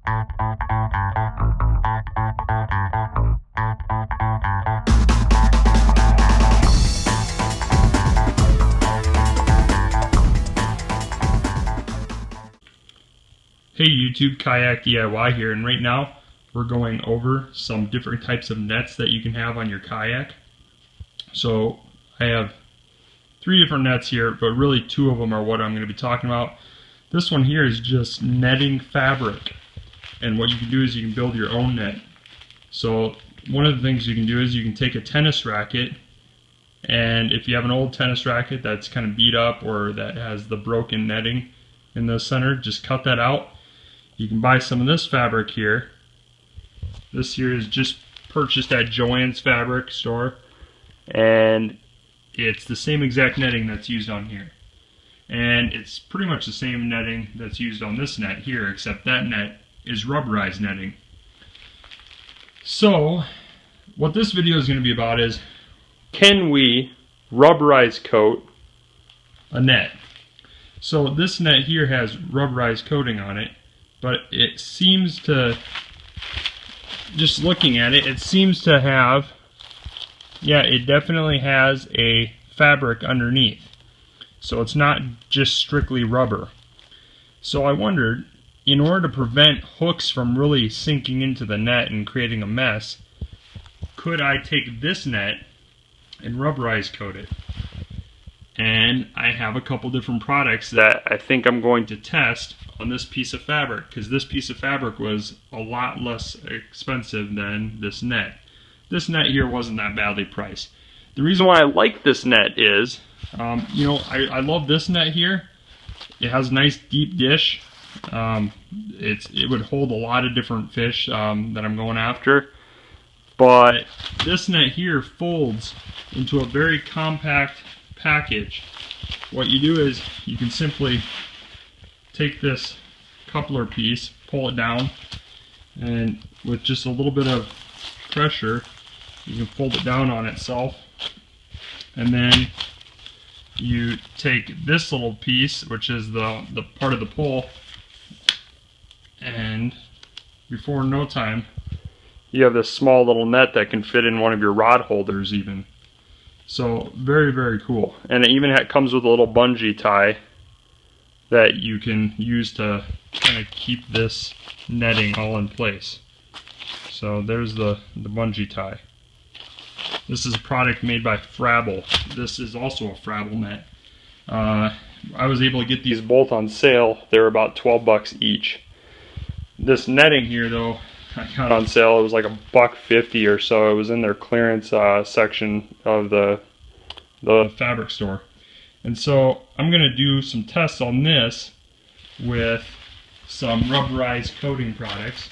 Hey YouTube, Kayak DIY here, and right now we're going over some different types of nets that you can have on your kayak. So I have 3 different nets here, but really 2 of them are what I'm going to be talking about. This one here is just netting fabric, and what you can do is you can build your own net. So one of the things you can do is you can take a tennis racket, and if you have an old tennis racket that's kind of beat up or that has the broken netting in the center, just cut that out. You can buy some of this fabric here. This here is just purchased at Joann's fabric store, and it's the same exact netting that's used on here. And it's pretty much the same netting that's used on this net here, except that net is rubberized netting. So what this video is going to be about is, can we rubberize coat a net? So this net here has rubberized coating on it, but it seems to, just looking at it, it seems to have, yeah, it definitely has a fabric underneath. So it's not just strictly rubber. So I wondered, in order to prevent hooks from really sinking into the net and creating a mess, could I take this net and rubberize coat it? And I have a couple different products that I think I'm going to test on this piece of fabric, because this piece of fabric was a lot less expensive than this net. This net here wasn't that badly priced. The reason why I like this net is, you know, I love this net here. It has a nice deep dish. It would hold a lot of different fish that I'm going after. But this net here folds into a very compact package. What you do is you can simply take this coupler piece, pull it down, and with just a little bit of pressure you can fold it down on itself, and then you take this little piece, which is the part of the pole, and before no time you have this small little net that can fit in one of your rod holders even. So very, very cool. And it even comes with a little bungee tie that you can use to kind of keep this netting all in place. So there's the bungee tie. This is a product made by Frabble. This is also a Frabble net. I was able to get these both on sale. They're about 12 bucks each. This netting here though, I got on sale. It was like $1.50 or so. It was in their clearance section of the fabric store. And so I'm going to do some tests on this with some rubberized coating products.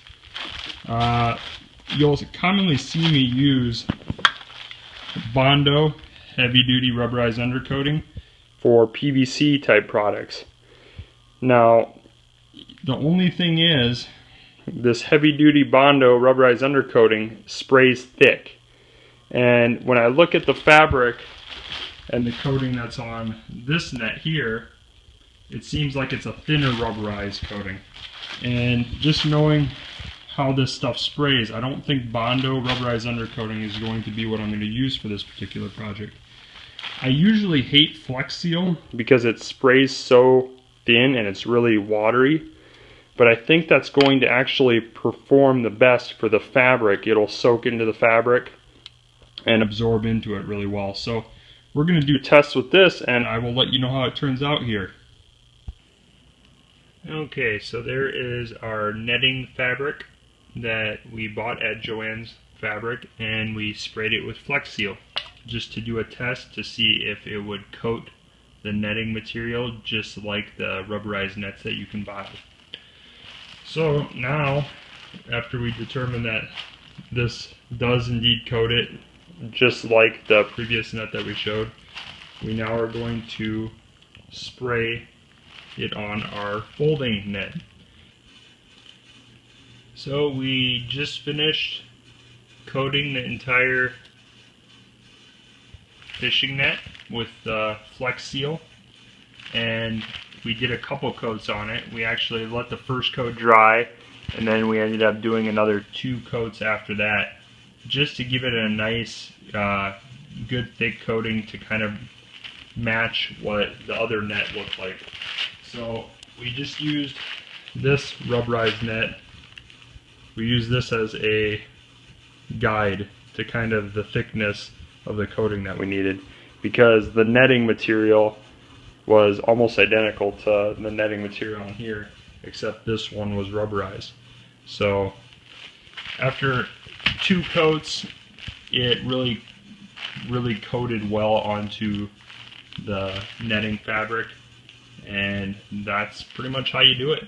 You'll commonly see me use Bondo heavy duty rubberized undercoating for PVC type products. Now the only thing is, this heavy duty Bondo rubberized undercoating sprays thick, and when I look at the fabric and the coating that's on this net here, it seems like it's a thinner rubberized coating. And just knowing how this stuff sprays, I don't think Bondo rubberized undercoating is going to be what I'm going to use for this particular project. I usually hate Flex Seal because it sprays so thin and it's really watery, but I think that's going to actually perform the best for the fabric. It'll soak into the fabric and absorb into it really well. So we're going to do tests with this, and I will let you know how it turns out here. Okay, so there is our netting fabric that we bought at Joann's fabric, and we sprayed it with Flex Seal just to do a test to see if it would coat the netting material just like the rubberized nets that you can buy. So now, after we determine that this does indeed coat it just like the previous net that we showed, we now are going to spray it on our folding net. So we just finished coating the entire fishing net with Flex Seal, and we did a couple coats on it. We actually let the first coat dry, and then we ended up doing another 2 coats after that, just to give it a nice good thick coating to kind of match what the other net looked like. So we just used this rubberized net. We use this as a guide to kind of the thickness of the coating that we needed, because the netting material was almost identical to the netting material on here, except this one was rubberized. So after 2 coats, it really coated well onto the netting fabric, and that's pretty much how you do it.